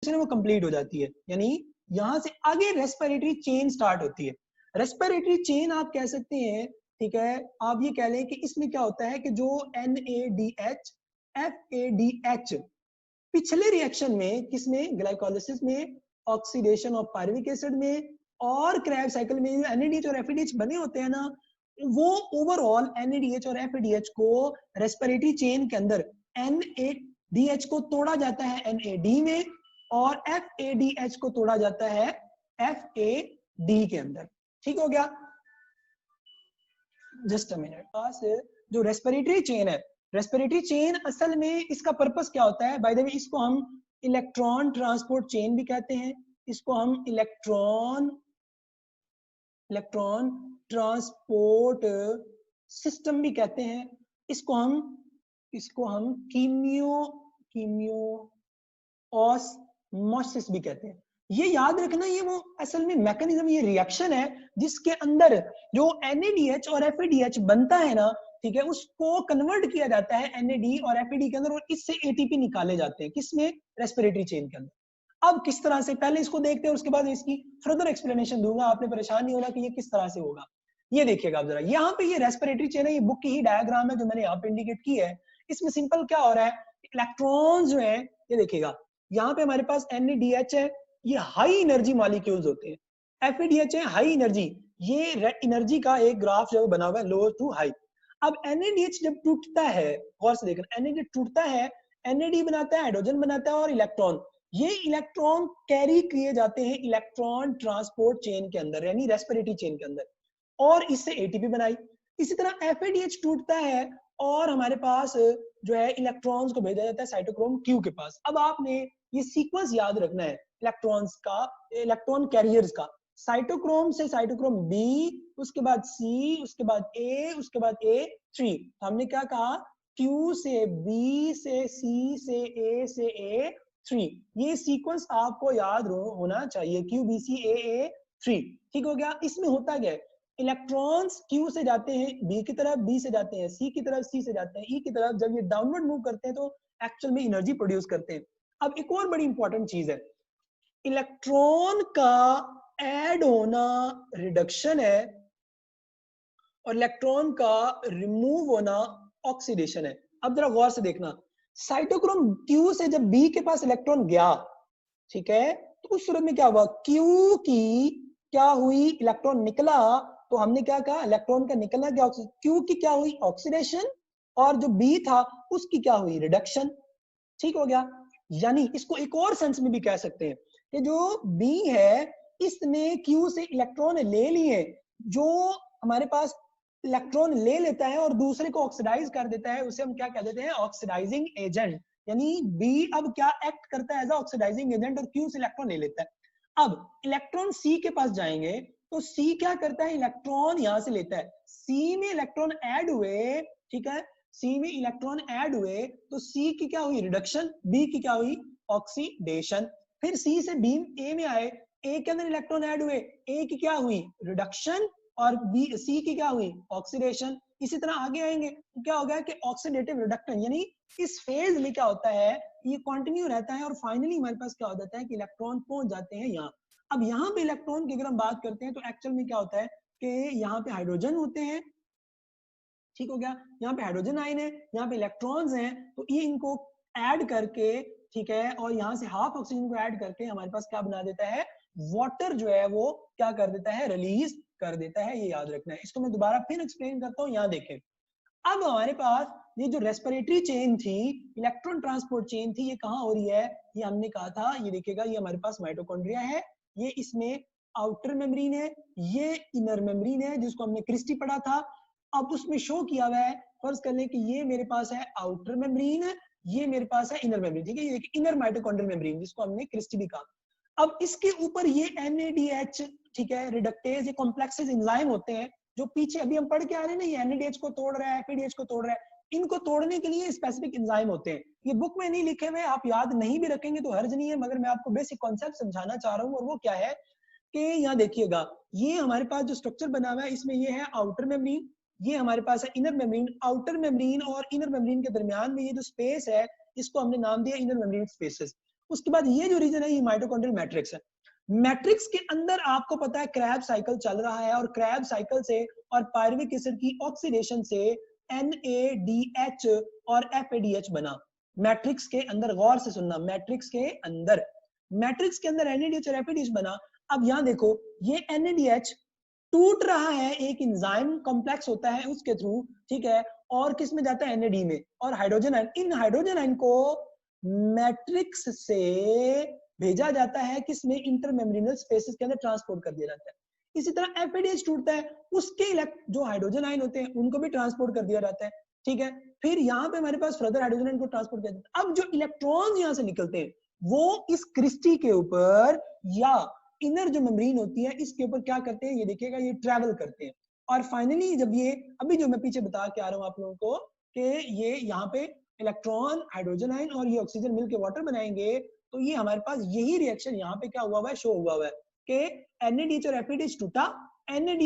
वो कंप्लीट हो जाती है, यानी यहाँ से आगे रेस्पिरेटरी चेन स्टार्ट होती है। रेस्पिरेटरी चेन आप कह सकते हैं, ठीक है, आप ये कह लें कि इसमें क्या होता है कि जो NADH FADH पिछले रिएक्शन में, किसमें, ग्लाइकोलाइसिस में, ऑक्सीडेशन ऑफ पायरुविक एसिड में और क्रेब्स साइकिल में NADH और FADH बने होते हैं ना, वो ओवरऑल NADH और FADH को रेस्पिरेटरी चेन के अंदर NADH को तोड़ा जाता है NAD में और FADH को तोड़ा जाता है FAD के अंदर। ठीक हो गया? Just a minute. पास जो रेस्पिरेटरी चेन है, रेस्पिरेटरी चेन असल में इसका पर्पस क्या होता है? बाय द वे इसको हम इलेक्ट्रॉन ट्रांसपोर्ट चेन भी कहते हैं, इसको हम इलेक्ट्रॉन ट्रांसपोर्ट सिस्टम भी कहते हैं, इसको हम कीमियो ऑस्मोसिस भी कहते हैं। ये याद रखना, ये वो असल में मैकेनिज्म, ये रिएक्शन है जिसके अंदर जो NADH और FADH बनता है ना, ठीक है, उसको कन्वर्ट किया जाता है NAD और FAD के अंदर और इससे ATP निकाले जाते हैं। किसमें? रेस्पिरेटरी चेन के अंदर। अब किस तरह से, पहले इसको देखते हैं, उसके बाद इसकी फर्दर एक्सप्लेनेशन दूंगा, आपने परेशान नहीं होना कि ये किस तरह से होगा। ये देखिएगा आप जरा, यहाँ पे ये रेस्पिरेटरी चेन है, ये बुक की ही डायग्राम है जो मैंने यहाँ पे इंडिकेट की है। इसमें सिंपल क्या हो रहा है, इलेक्ट्रॉन्स जो है, ये देखिएगा, यहाँ पे हमारे पास NADH है, ये हाई एनर्जी मॉलिक्यूल्स होते हैं, FADH है हाई एनर्जी, ये एनर्जी का एक ग्राफ जो बना हुआ है लोअर टू हाई। अब NADH जब टूटता है, गौर से देखना, NADH टूटता है, NAD बनाता है, हाइड्रोजन बनाता है और इलेक्ट्रॉन, ये इलेक्ट्रॉन कैरी किए जाते हैं इलेक्ट्रॉन ट्रांसपोर्ट चेन के अंदर, यानी रेस्पिरेटरी चेन के अंदर, और इससे ATP बनाई। इसी तरह FADH टूटता है और हमारे पास जो है इलेक्ट्रॉन्स को भेजा जाता है साइटोक्रोम Q के पास। अब आपने ये सीक्वेंस याद रखना है इलेक्ट्रॉन्स का, इलेक्ट्रॉन कैरियर्स का, साइटोक्रोम से साइटोक्रोम B, उसके बाद C, उसके बाद A, उसके बाद A3। हमने क्या कहा, Q से B से C से A से A3, ये सीक्वेंस आपको याद होना चाहिए, QBCAA3। ठीक हो गया? इसमें होता क्या है, इलेक्ट्रॉन्स Q से जाते हैं B की तरफ, B से जाते हैं C की तरफ, C से जाते हैं E की तरफ, जब ये डाउनवर्ड मूव करते हैं तो एक्चुअल में एनर्जी प्रोड्यूस करते हैं। अब एक और बड़ी इंपॉर्टेंट चीज है, इलेक्ट्रॉन का ऐड होना रिडक्शन है और इलेक्ट्रॉन का रिमूव होना ऑक्सीडेशन है। अब जरा गौर से देखना, साइटोक्रोम Q से जब B के पास इलेक्ट्रॉन गया, ठीक है, तो उस सूरत में क्या हुआ, Q की क्या हुई, इलेक्ट्रॉन निकला, तो हमने क्या कहा, इलेक्ट्रॉन का निकलना क्या, Q की क्या हुई, ऑक्सीडेशन, और जो B था उसकी क्या हुई, रिडक्शन। ठीक हो गया? यानी इसको एक और सेंस में भी कह सकते हैं कि जो B है, इसने Q से इलेक्ट्रॉन ले लिए, जो हमारे पास इलेक्ट्रॉन ले लेता है और दूसरे को ऑक्सीडाइज कर देता है, उसे हम क्या कह देते हैं, ऑक्सीडाइजिंग एजेंट। यानी B अब क्या एक्ट करता है, एज ऑक्सीडाइजिंग एजेंट, और Q से इलेक्ट्रॉन ले लेता है। अब इलेक्ट्रॉन C के पास जाएंगे तो C क्या करता है, इलेक्ट्रॉन यहां से लेता है, C में इलेक्ट्रॉन ऐड हुए, ठीक है, C में इलेक्ट्रॉन ऐड हुए तो C की क्या हुई, रिडक्शन, B की क्या हुई, ऑक्सीडेशन। फिर C से B A में आए, A के अंदर इलेक्ट्रॉन ऐड हुए, A की क्या हुई, रिडक्शन, और B C की क्या हुई, ऑक्सीडेशन। इसी तरह आगे आएंगे तो क्या हो गया कि ऑक्सीडेटिव रिडक्शन, यानी इस फेज में क्या होता है, ये कंटिन्यू रहता है और फाइनली हमारे पास क्या हो जाता है कि इलेक्ट्रॉन पहुंच जाते हैं यहाँ। अब यहाँ पे इलेक्ट्रॉन की अगर हम बात करते हैं तो एक्चुअल में क्या होता है कि यहाँ पे हाइड्रोजन होते हैं, ठीक हो गया, यहाँ पे हाइड्रोजन आयन है, यहाँ पे इलेक्ट्रॉन्स हैं, तो ये इनको ऐड करके, ठीक है, और यहाँ से हाफ ऑक्सीजन को ऐड करके हमारे पास क्या बना देता है, वाटर जो है वो क्या कर देता है, रिलीज कर देता है। ये याद रखना है। इसको मैं दोबारा फिर एक्सप्लेन करता हूँ, यहाँ देखें। अब हमारे पास ये जो रेस्पिरेटरी चेन थी, इलेक्ट्रॉन ट्रांसपोर्ट चेन थी, ये कहाँ हो रही है, ये हमने कहा था, ये देखिएगा, ये हमारे पास माइटोकॉन्ड्रिया है, ये इसमें आउटर मेम्ब्रेन है, ये इनर मेम्ब्रेन है जिसको हमने क्रिस्टी पढ़ा था। अब उसमें शो किया हुआ है, फर्ज कर ले कि ये मेरे पास है आउटर मेम्ब्रेन, ये मेरे पास है इनर मेम्ब्रेन, ठीक है, ये इनर माइटोकॉन्ड्रियल मेम्ब्रेन जिसको हमने क्रिस्टी भी कहा। अब इसके ऊपर ये NADH, ठीक है, रिडक्टेज, ये कॉम्प्लेक्सेस एंजाइम होते हैं जो पीछे अभी हम पढ़ के आ रहे हैं ना, ये NADH को तोड़ रहा है, FADH को तोड़ रहा है, इनको तोड़ने के लिए स्पेसिफिक एंजाइम होते हैं। ये बुक में नहीं लिखे हुए, आप याद नहीं भी रखेंगे तो हर्ज नहीं है, मगर मैं आपको बेसिक कॉन्सेप्ट समझाना चाह रहा हूँ। और वो क्या है कि यहाँ देखिएगा, ये हमारे पास जो स्ट्रक्चर बना हुआ है, इसमें ये है आउटर मेम्ब्रेन, ये हमारे पास है इनर मेम्ब्रेन। आउटर मेम्ब्रेन और इनर मेम्ब्रेन के दरमियान में ये जो स्पेस है, इसको हमने नाम दिया इनर मेम्ब्रेन स्पेसेस। उसके बाद ये जो रीजन है ये माइटोकॉन्ड्रियल मैट्रिक्स है। मैट्रिक्स के अंदर आपको पता है क्रैब साइकिल चल रहा है और क्रैब साइकिल से और पायरुविक एसिड की ऑक्सीडेशन से NADH और FADH बना। मैट्रिक्स के अंदर गौर से सुनना, मैट्रिक्स के अंदर NADH और FADH बना। अब यहां देखो ये NADH टूट रहा है, एक एंजाइम कॉम्प्लेक्स होता है उसके थ्रू, ठीक है, और किस में जाता है NAD में, और हाइड्रोजन आयन, इन हाइड्रोजन आयन को मैट्रिक्स से भेजा जाता है किसमें, इंटरमेम्ब्रेनल स्पेसेस के अंदर ट्रांसपोर्ट कर दिया जाता है। इसी तरह FADH टूटता है, उसके जो हाइड्रोजन आयन होते हैं उनको भी ट्रांसपोर्ट कर दिया जाता है, ठीक है। फिर यहाँ पे हमारे पास फर्दर हाइड्रोजन आयन को ट्रांसपोर्ट किया जाता है। अब जो इलेक्ट्रॉन्स यहाँ से निकलते हैं वो इस क्रिस्टी के ऊपर या इनर जो मेम्ब्रेन होती है इसके ऊपर क्या करते हैं, ये देखिएगा, ये ट्रैवल करते हैं। और फाइनली जब ये अभी जो मैं पीछे बता के आ रहा हूँ आप लोगों को कि ये यहाँ पे इलेक्ट्रॉन, हाइड्रोजन आयन और ये ऑक्सीजन मिलकर वाटर बनाएंगे, तो ये हमारे पास यही रिएक्शन यहाँ पे क्या हुआ हुआ है, शो हुआ हुआ है कि NADH और FADH टूटा, NAD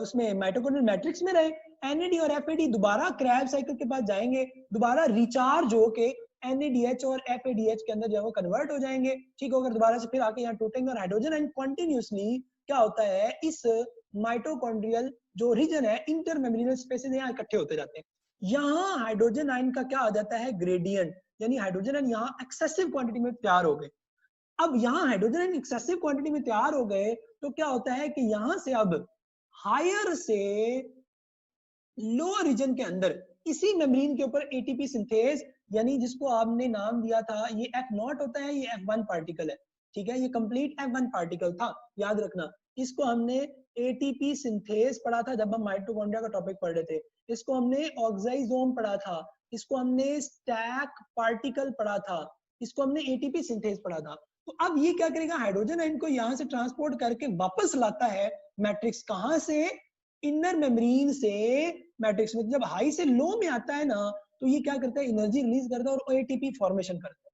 उसमें माइटोकॉन्ड्रियल मैट्रिक्स में रहे, NAD और FAD दोबारा क्रैब साइकिल के पास जाएंगे, दोबारा रिचार्ज होके NADH और FADH के अंदर जो है वो कन्वर्ट हो जाएंगे, ठीक होगा, दोबारा से फिर आके यहाँ टूटेंगे और हाइड्रोजन आयन कंटिन्यूअसली क्या होता है, इस माइटोकॉन्ड्रियल जो रीजन है, इंटरमेम्ब्रेनल स्पेसेस यहाँ इकट्ठे होते जाते हैं। यहाँ हाइड्रोजन आयन का क्या आ जाता है, ग्रेडियंट, यानी हाइड्रोजन आयन यहाँ एक्सेसिव क्वांटिटी में तैयार हो गए। अब यहाँ हाइड्रोजन आयन एक्सेसिव क्वांटिटी में तैयार हो गए तो क्या होता है कि यहाँ से अब हायर से लोअर रीजन के अंदर इसी मेम्ब्रेन के ऊपर ATP सिंथेज, यानी जिसको आपने नाम दिया था, ये F0 होता है, ये F1 पार्टिकल है, ठीक है, ये कंप्लीट F1 पार्टिकल था, याद रखना। इसको हमने ATP सिंथेज पढ़ा था जब हम माइटोकॉन्ड्रिया का टॉपिक पढ़ रहे थे, इसको हमने ऑक्साइजोम पढ़ा था, इसको हमने स्टैक पार्टिकल पढ़ा था, इसको हमने ATP सिंथेज पढ़ा था। तो अब ये क्या करेगा, हाइड्रोजन आयन को यहाँ से ट्रांसपोर्ट करके वापस लाता है मैट्रिक्स, कहाँ से, इनर मेम्ब्रेन से मैट्रिक्स में। जब हाई से लो में आता है ना तो ये क्या करता है, एनर्जी रिलीज करता है और ATP फॉर्मेशन करता है।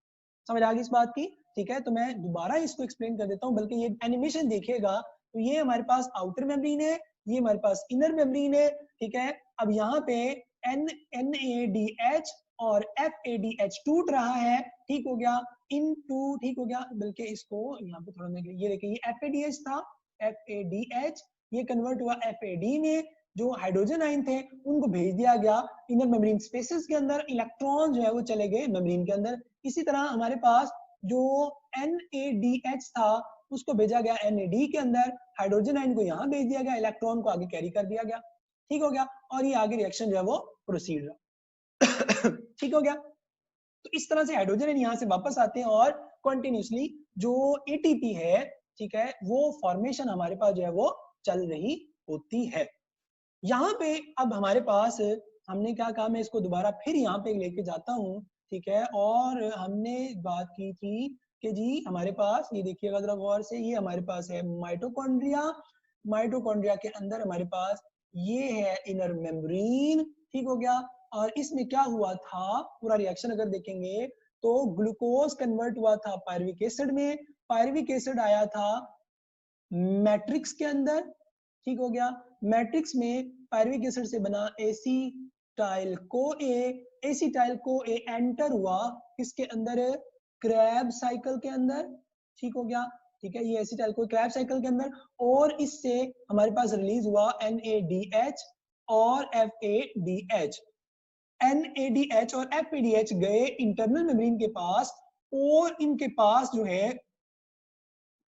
समझ आ गई इस बात की, ठीक है। तो मैं दोबारा इसको एक्सप्लेन कर देता हूँ, बल्कि ये एनिमेशन देखिएगा, तो ये हमारे पास आउटर मेम्ब्रेन है, ये हमारे पास इनर मेम्ब्रेन है, ठीक है। अब यहाँ पे NADH और FADH टूट रहा है, ठीक हो गया, इनटू, ठीक हो गया, बल्कि इसको यहाँ पे थोड़ा, ये देखिए, ये FADH था, FADH, ये कन्वर्ट हुआ FAD में, जो हाइड्रोजन आयन थे उनको भेज दिया गया इनर मेम्ब्रेन स्पेसेस के अंदर, इलेक्ट्रॉन जो है वो चले गए मेम्ब्रेन के अंदर। इसी तरह हमारे पास जो NADH था उसको भेजा गया NAD के अंदर, हाइड्रोजन आयन को यहाँ भेज दिया गया, इलेक्ट्रॉन को आगे कैरी कर दिया गया, ठीक हो गया, और ये आगे रिएक्शन जो है वो प्रोसीड रहा। ठीक हो गया। तो इस तरह से हाइड्रोजन आयन यहाँ से वापस आते हैं और कंटिन्यूअसली जो ATP है, ठीक है, वो फॉर्मेशन हमारे पास जो है वो चल रही होती है। यहाँ पे अब हमारे पास हमने क्या कहा, मैं इसको दोबारा फिर यहाँ पे लेके जाता हूँ, ठीक है। और हमने बात की थी कि जी हमारे पास, ये देखिएगा जरा गौर से, ये हमारे पास है माइटोकॉन्ड्रिया, माइटोकॉन्ड्रिया के अंदर हमारे पास ये है इनर मेम्ब्रेन, ठीक हो गया। और इसमें क्या हुआ था, पूरा रिएक्शन अगर देखेंगे तो ग्लूकोज कन्वर्ट हुआ था पायरुविक एसिड में, पायरुविक एसिड आया था मैट्रिक्स के अंदर, ठीक हो गया। मैट्रिक्स में पायरुविक एसिड से बना एसिटाइल को ए एंटर हुआ किसके अंदर, क्रैब साइकिल के अंदर, ठीक हो गया, ठीक है, ये एसिटाइल को क्रैब साइकिल के अंदर, और इससे हमारे पास रिलीज हुआ NADH और FADH। NADH और FADH गए इंटरनल मेम्ब्रेन के पास, और इनके पास जो है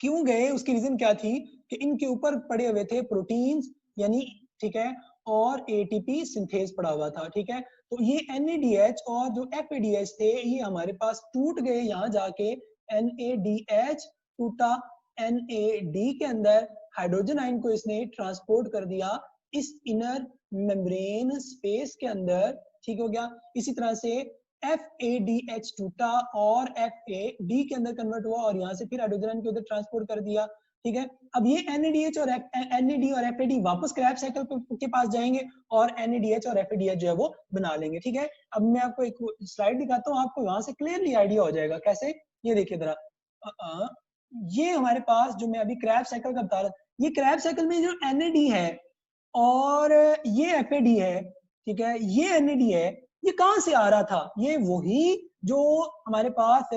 क्यों गए, उसकी रीजन क्या थी कि इनके ऊपर पड़े हुए थे प्रोटीन्स, यानी, ठीक है, और ATP सिंथेज पड़ा हुआ था, ठीक है। तो ये NADH और जो FADH थे ये हमारे पास टूट गए, यहाँ जाके NADH टूटा NAD के अंदर, हाइड्रोजन आयन को इसने ट्रांसपोर्ट कर दिया इस इनर मेम्ब्रेन स्पेस के अंदर, ठीक हो गया। इसी तरह से FADH टूटा और FAD के अंदर कन्वर्ट हुआ और यहाँ से फिर हाइड्रोजन आयन को उधर ट्रांसपोर्ट कर दिया, ठीक है। अब ये NAD और FAD वापस क्रैब साइकिल के पास जाएंगे और NADH और FADH जो है वो बना लेंगे, ठीक है। अब मैं आपको एक स्लाइड दिखाता हूँ, आपको वहां से क्लियरली आइडिया हो जाएगा कैसे। ये देखिए जरा, ये हमारे पास जो मैं अभी क्रैब साइकिल का बता रहा, ये क्रैब साइकिल में जो NAD है और ये FAD है, ठीक है, ये NAD है, ये कहां से आ रहा था? ये वही जो हमारे पास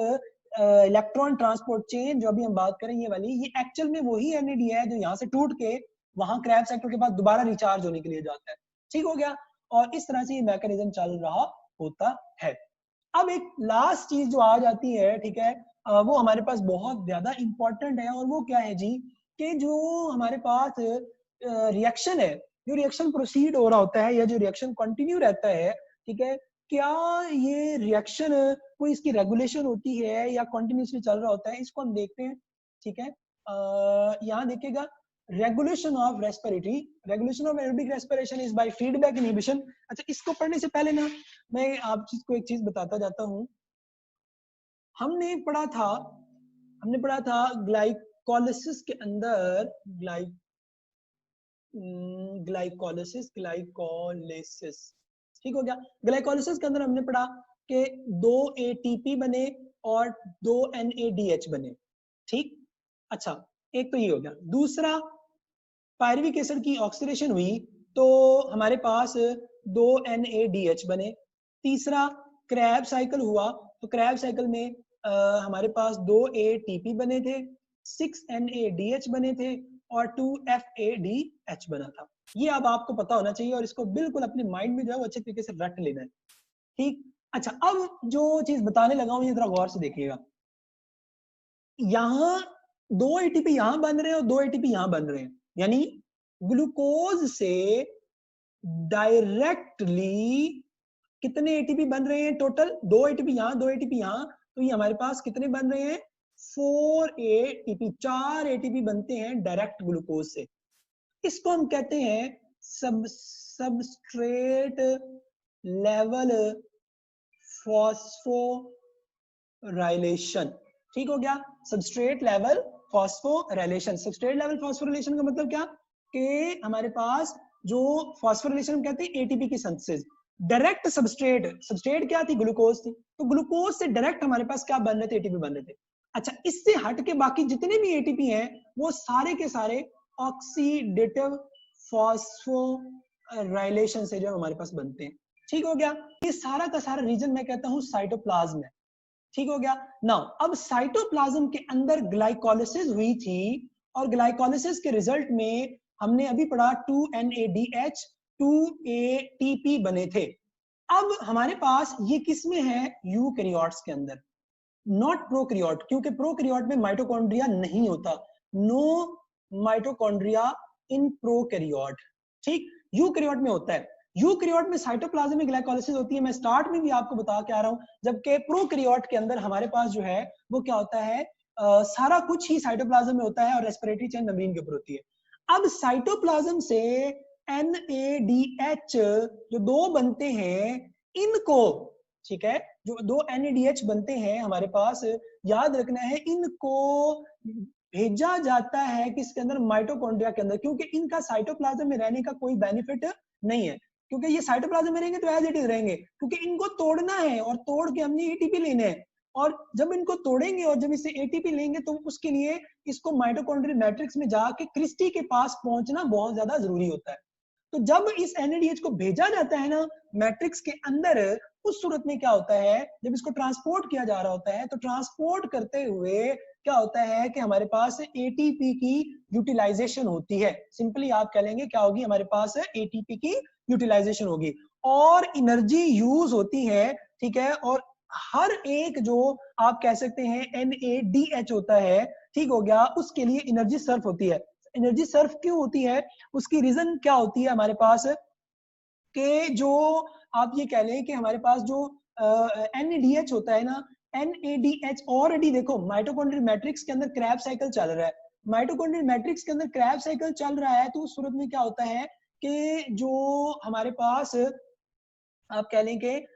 इलेक्ट्रॉन ट्रांसपोर्ट चेन जो अभी हम बात करें ये वाली, ये एक्चुअल में वही एनएडी है जो यहाँ से टूट के वहां क्रैब साइकिल के पास दोबारा रिचार्ज होने के लिए जाता है। ठीक हो गया? और इस तरह से ये मैकेनिज्म चल रहा होता है। अब एक लास्ट चीज जो आ जाती है, ठीक है, वो हमारे पास बहुत ज्यादा इंपॉर्टेंट है, और वो क्या है जी, कि जो हमारे पास रिएक्शन है, जो रिएक्शन प्रोसीड हो रहा होता है या जो रिएक्शन कंटिन्यू रहता है, ठीक है, क्या ये रिएक्शन कोई इसकी रेगुलेशन होती है या कंटिन्यूसली चल रहा होता है, इसको हम देखते हैं। ठीक है, यहाँ देखिएगा, regulation of respiratory, regulation of aerobic respiration is by feedback inhibition. अच्छा, इसको पढ़ने से पहले ना मैं आप को एक चीज बताता जाता हूँ। हमने पढ़ा था ग्लाइकोलिसिस के अंदर, ग्लाइकोलिसिस, ठीक हो गया। ग्लाइकोलिसिस के अंदर हमने पढ़ा कि 2 एटीपी बने और 2 NADH बने। ठीक, अच्छा, एक तो ये हो गया। दूसरा, पायरुविक एसिड की ऑक्सीडेशन हुई तो हमारे पास 2 NADH बने। तीसरा, क्रैब साइकिल हुआ तो क्रैब साइकिल में हमारे पास 2 ATP बने थे, 6 NADH बने थे और 2 FADH बना था। ये अब आपको पता होना चाहिए और इसको बिल्कुल अपने माइंड में जो है वो अच्छे तरीके से रट लेना है। ठीक, अच्छा, अब जो चीज बताने लगा हूं ये जरा गौर से देखिएगा। यहाँ 2 ATP यहां बन रहे हैं और 2 ATP यहां बन रहे हैं, यानी ग्लूकोज से डायरेक्टली कितने एटीपी बन रहे हैं टोटल? 2 एटीपी यहां, 2 एटीपी यहां, तो ये हमारे पास कितने बन रहे हैं? 4 एटीपी, 4 एटीपी बनते हैं डायरेक्ट ग्लूकोज से। इसको हम कहते हैं सबस्ट्रेट लेवल फॉस्फोराइलेशन। ठीक हो गया, substrate level phosphorylation. Substrate level phosphorylation का मतलब क्या, कि हमारे पास जो फॉस्फोराइलेशन कहते हैं एटीपी की सिंथेसिस, डायरेक्ट सबस्ट्रेट क्या थी? ग्लूकोज थी, तो ग्लूकोज से डायरेक्ट हमारे पास क्या बन रहे थे? एटीपी बन रहे थे। अच्छा, इससे हट के बाकी जितने भी एटीपी हैं वो सारे के सारे ऑक्सीडेटिव फॉस्फोराइलेशन से जो हमारे पास बनते हैं। ठीक हो गया, ये सारा का सारा रीजन मैं कहता हूं साइटोप्लाज्म है। ठीक हो गया। नाउ अब साइटोप्लाज्म के अंदर ग्लाइकोलिसिस हुई थी और ग्लाइकोलिसिस के रिजल्ट में हमने अभी पढ़ा 2 NADH 2 ATP बने थे। अब हमारे पास ये किस में है? यूकैरियोट्स के अंदर, नॉट प्रोकैरियोट, क्योंकि प्रोकैरियोट में माइटोकॉन्ड्रिया नहीं होता। No mitochondria in prokaryote. ठीक, यूकैरियोट में होता है। यूकैरियोट में साइटोप्लाज्म में ग्लाइकोलिसिस होती है, मैं स्टार्ट में भी आपको बता के आ रहा हूं, जबकि प्रोकैरियोट के अंदर हमारे पास जो है वो क्या होता है, सारा कुछ ही साइटोप्लाज्म में होता है और रेस्पिरेटरी चेन मेम्ब्रेन के ऊपर होती है। अब साइटोप्लाज्म से NADH जो 2 बनते हैं, इनको, ठीक है, जो 2 NADH बनते हैं हमारे पास, याद रखना है, इनको भेजा जाता है किसके अंदर? माइटोकॉन्ड्रिया के अंदर, क्योंकि इनका साइटोप्लाज्म में रहने का कोई बेनिफिट नहीं है, क्योंकि ये साइटोप्लाज्म में रहेंगे तो एज इट इज रहेंगे, क्योंकि इनको तोड़ना है और तोड़ के हमने एटीपी लेने हैं, और जब इनको तोड़ेंगे और जब इसे एटीपी लेंगे तो उसके लिए इसको माइटोकॉन्ड्रियल मैट्रिक्स में जाके क्रिस्टी के पास पहुंचना बहुत ज्यादा जरूरी होता है। तो जब इस NADH को भेजा जाता है ना मैट्रिक्स के अंदर, उस सूरत में क्या होता है, जब इसको ट्रांसपोर्ट किया जा रहा होता है तो ट्रांसपोर्ट करते हुए क्या होता है कि हमारे पास ATP की यूटिलाइजेशन होती है। सिंपली आप कह लेंगे क्या होगी? हमारे पास ATP की यूटिलाइजेशन होगी और एनर्जी यूज होती है। ठीक है, और हर एक जो आप कह सकते हैं NADH होता है, ठीक हो गया, उसके लिए एनर्जी सर्फ होती है। एनर्जी सर्फ क्यों होती है? उसकी रीजन क्या होती है हमारे पास, कि जो आप ये कह लें कि हमारे पास जो NADH होता है ना, NADH ऑलरेडी देखो माइटोकॉन्ड्रियल मैट्रिक्स के अंदर क्रैब साइकिल चल रहा है, माइटोकॉन्ड्रियल मैट्रिक्स के अंदर क्रैब साइकिल चल रहा है, तो उस सूरत में क्या होता है कि जो हमारे पास आप कह लें कि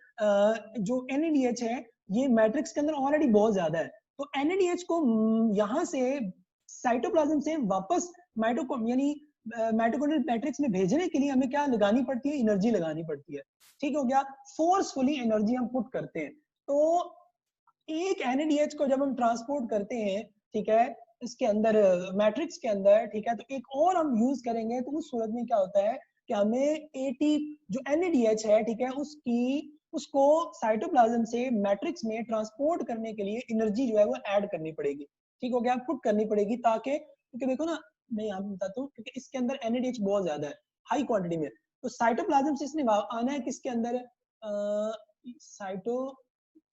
जो NADH है ये मैट्रिक्स के अंदर ऑलरेडी बहुत ज्यादा है, तो NADH को यहां से साइटोप्लाज्म से वापस यानी माइटोकॉन्ड्रियल मैट्रिक्स में भेजने के लिए हमें क्या लगानी पड़ती है? एनर्जी लगानी पड़ती है। ठीक हो गया, फोर्सफुली एनर्जी हम पुट करते हैं। तो एक NADH को जब हम ट्रांसपोर्ट करते हैं, ठीक है, इसके अंदर मैट्रिक्स के अंदर, ठीक है, तो एक और हम यूज करेंगे, तो उस सूरत में क्या होता है कि हमें जो NADH है, ठीक है, उसकी उसको साइटोप्लाज्म से मैट्रिक्स में ट्रांसपोर्ट करने के लिए एनर्जी जो है वो ऐड करनी पड़ेगी, ठीक हो गया, पुट करनी पड़ेगी, ताकि क्योंकि देखो ना मैं यहाँ पे बताता हूँ, क्योंकि इसके अंदर NADH बहुत ज्यादा है हाई क्वांटिटी में, तो साइटोप्लाज्म से इसने आना है किसके अंदर, साइटो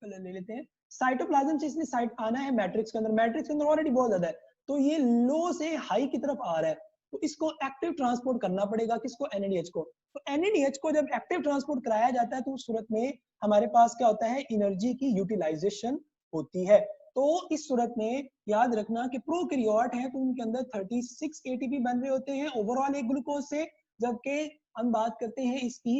ले लेते हैं, साइटोप्लाज्म से इसने साइट आना है मैट्रिक्स के अंदर, मैट्रिक्स के अंदर ऑलरेडी बहुत ज्यादा है, तो ये लो से हाई की तरफ आ रहा है, तो इसको एक्टिव ट्रांसपोर्ट करना पड़ेगा किसको, NADH को। तो NADH को जब एक्टिव ट्रांसपोर्ट कराया जाता है तो उस सूरत में हमारे पास क्या होता है, एनर्जी की यूटिलाइजेशन होती है। तो इस सूरत में याद रखना कि प्रोकैरियोट है तो उनके अंदर 36 ATP बन रहे होते हैं ओवरऑल एक ग्लूकोज से, जबकि हम बात करते हैं इसकी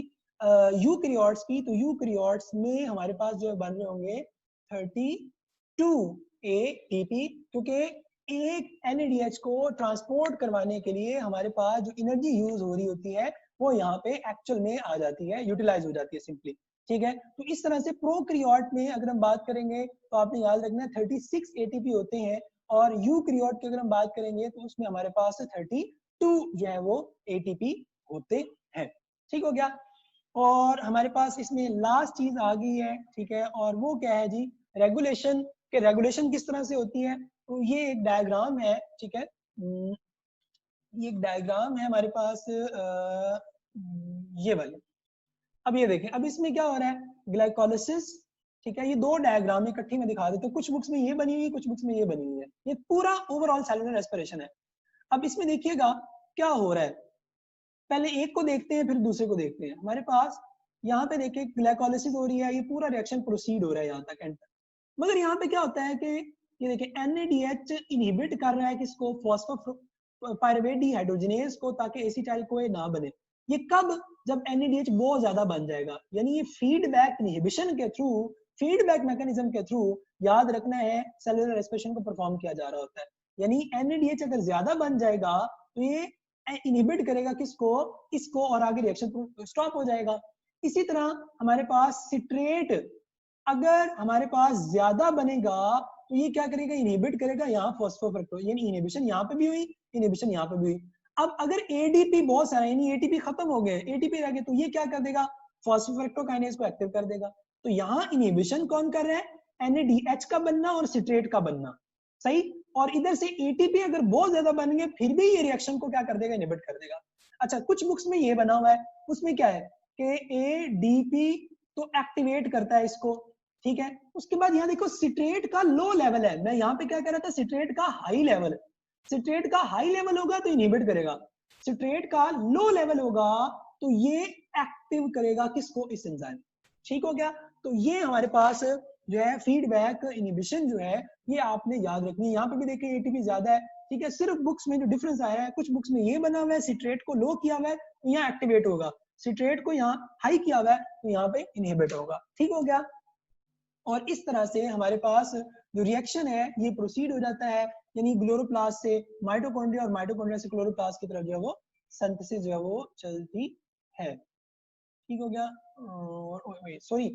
यूकैरियोट्स की, तो यूकैरियोट्स में हमारे पास जो बन रहे होंगे 32 ATP, क्योंकि एक NADH को ट्रांसपोर्ट करवाने के लिए हमारे पास जो एनर्जी यूज हो रही होती है वो यहाँ पे एक्चुअल में आ जाती है, यूटिलाइज हो जाती है सिंपली, ठीक है। तो इस तरह से प्रोकैरियोट में अगर हम बात करेंगे तो आपने याद रखना 36 ATP होते हैं, और यूकैरियोट की अगर हम बात करेंगे तो उसमें हमारे पास 32 जो है वो ATP होते हैं, ठीक हो गया। और हमारे पास इसमें लास्ट चीज आ गई है, ठीक है, और वो क्या है जी, रेगुलेशन, के रेगुलेशन किस तरह से होती है, तो ये एक डायग्राम है, ठीक है, ये एक डायग्राम है हमारे पास ये वाले। अब ये देखें, अब इसमें क्या हो रहा है, ग्लाइकोलाइसिस, ठीक है, ये दो डायग्राम इकट्ठी में दिखा देते हैं, कुछ बुक्स में ये बनी हुई है, कुछ बुक्स में ये बनी हुई है, ये पूरा ओवरऑल सेलुलर रेस्पिरेशन है। अब इसमें देखिएगा क्या हो रहा है, पहले एक को देखते हैं फिर दूसरे को देखते हैं। हमारे पास यहाँ पे देखिए ग्लाइकोलाइसिस हो रही है, ये पूरा रिएक्शन प्रोसीड हो रहा है यहाँ तक एंड तक, मगर यहाँ पे क्या होता है कि ये देखिए NADH इनहिबिट कर रहा है किसको, फॉस्फोपाइरुवेट डिहाइड्रोजिनेज को, ताकि एसिटाइल कोए ना बने। ये कब, जब NADH बहुत ज्यादा बन जाएगा, यानी ये फीडबैक इनहिबिशन के थ्रू, फीडबैक मैकेनिज्म के थ्रू याद रखना है सेलुलर रेस्पिरेशन को परफॉर्म किया जा रहा होता है। यानी NADH अगर ज्यादा बन जाएगा तो ये इनहिबिट करेगा किसको, इसको, और आगे रिएक्शन स्टॉप हो जाएगा। इसी तरह हमारे पास सिट्रेट अगर हमारे पास ज्यादा बनेगा तो ये क्या करेगा, इनहिबिट करेगा यहाँ फॉस्फोफैक्टोज, यानी इनहिबिशन यहाँ पे भी हुई, इनहिबिशन यहाँ पे भी हुई। अब अगर ADP बहुत सारा, यानी ATP खत्म हो गए, ATP रह गए, तो ये क्या कर देगा, फॉस्फोफैक्टोकाइनेज को एक्टिव कर देगा। तो यहाँ इनहिबिशन कौन कर रहा है, NADH का बनना और सिट्रेट का बनना, सही। और इधर से ATP अगर बहुत ज्यादा बन गए फिर भी ये रिएक्शन को क्या कर देगा, इनहिबिट कर देगा। अच्छा, कुछ बुक्स में ये बना हुआ है, उसमें क्या है कि ADP तो एक्टिवेट करता है इसको, ठीक है। उसके बाद यहाँ देखो सिट्रेट का लो लेवल है, मैं यहाँ पे क्या कह रहा था, सिट्रेट का हाई लेवल, सिट्रेट का हाई लेवल होगा तो इनहिबिट करेगा, सिट्रेट का लो लेवल होगा तो ये एक्टिव करेगा किसको, इस एंजाइम, ठीक हो गया। तो ये हमारे पास जो है फीडबैक इनहिबिशन जो है ये आपने याद रखनी है। यहाँ पे भी देखिए ATP ज्यादा है, ठीक है, सिर्फ बुक्स में जो डिफरेंस आया है, कुछ बुक्स में ये बना हुआ है सिट्रेट को लो किया हुआ है तो यहाँ एक्टिवेट होगा, सिट्रेट को यहाँ हाई किया हुआ है तो यहाँ पे इनहिबिट होगा, ठीक हो गया। और इस तरह से हमारे पास जो रिएक्शन है ये प्रोसीड हो जाता है, यानी क्लोरोप्लास्ट से माइटोकॉन्ड्रिया और माइटोकॉन्ड्रिया से क्लोरोप्लास्ट की तरफ जो है वो सिंथेसिस जो है वो चलती है, ठीक हो गया। और सॉरी,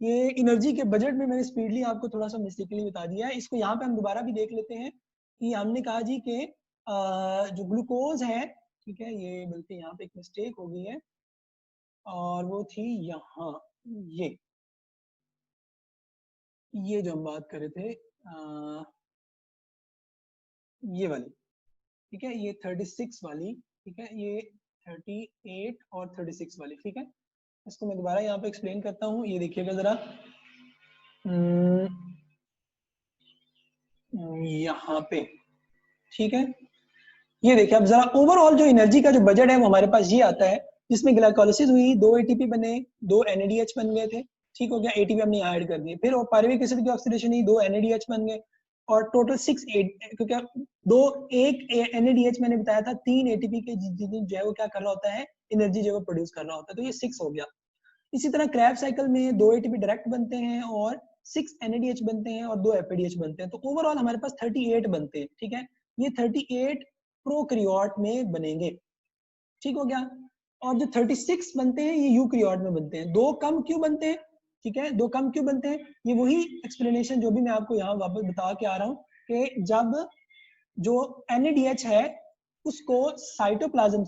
ये एनर्जी के बजट में मैंने स्पीडली आपको थोड़ा सा मिस्टेकली बता दिया है, इसको यहाँ पे हम दोबारा भी देख लेते हैं कि हमने कहा जी कि जो ग्लूकोज है, ठीक है, ये बल्कि यहाँ पे एक मिस्टेक हो गई है और वो थी यहाँ, ये जो हम बात कर रहे थे ये वाली, ठीक है, ये 36 वाली, ठीक है, ये 38 और 36 वाली, ठीक है। इसको मैं दोबारा यहाँ पे एक्सप्लेन करता हूँ, ये देखिएगा जरा, यहाँ पे, ठीक है, ये देखिए अब जरा ओवरऑल जो एनर्जी का जो बजट है वो हमारे पास ये आता है, जिसमें ग्लाइकोलाइसिस हुई, 2 ATP बने, 2 NADH बन गए थे, ठीक हो गया, ATP हमने ऐड कर दिए, फिर पायरुविक एसिड की ऑक्सीडेशन हुई, 2 NADH बन गए, और टोटल 6 क्योंकि एक NADH मैंने बताया था 3 ATP के जो है वो क्या कर रहा होता है, एनर्जी जो है प्रोड्यूस कर रहा होता है, तो ये 6 हो गया। इसी तरह क्रैब साइकिल में 2 ATP डायरेक्ट बनते हैं और 6 NADH बनते हैं और 2 FADH बनते हैं, तो ओवरऑल हमारे पास 38 बनते हैं, ठीक है, ये 38 प्रोकैरियोट में बनेंगे, ठीक हो गया। और जो 36 बनते हैं ये यूकैरियोट में बनते हैं। दो कम क्यों बनते हैं, ठीक है, दो कम क्यों बनते हैं, ये वही एक्सप्लेनेशन जो भी मैं आपको यहाँ वापस बता के आ रहा हूँ कि जब जो NADH है उसको साइटोप्लाज्म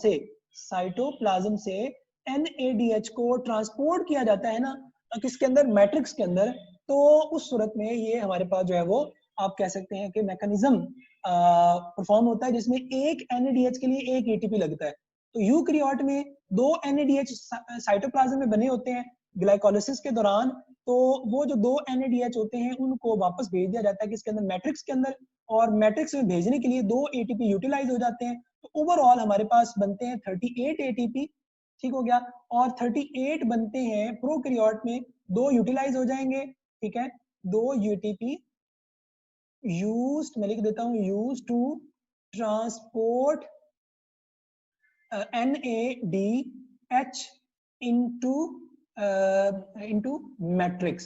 से NADH को ट्रांसपोर्ट किया जाता है ना, किसके अंदर, मैट्रिक्स के अंदर, तो उस सूरत में ये हमारे पास जो है वो आप कह सकते हैं कि मैकेनिज्म परफॉर्म होता है जिसमें एक NADH के लिए एक ATP लगता है। तो यूकैरियोट में 2 NADH साइटोप्लाज्म में बने होते हैं ग्लाइकोलाइसिस के दौरान, तो वो जो 2 NADH होते हैं उनको वापस भेज दिया जाता है किसके अंदर, मैट्रिक्स के अंदर, और मैट्रिक्स में भेजने के लिए 2 ATP यूटिलाइज हो जाते हैं। तो ओवरऑल हमारे पास बनते हैं 38 ATP, ठीक हो गया, और 38 बनते हैं प्रोकैरियोट में, 2 यूटिलाइज हो जाएंगे, ठीक है, 2 ATP used, मैं लिख देता हूं, used to transport NADH into matrix,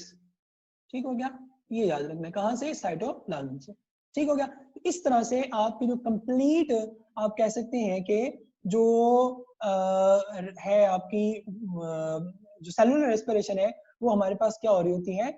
ठीक हो गया, ये याद रखना है, कहां से, साइटोप्लाज्म से, ठीक हो गया। इस तरह से आपकी जो कंप्लीट आप कह सकते हैं कि जो है आपकी जो सेलुलर रेस्पिरेशन है वो हमारे पास क्या हो रही होती है,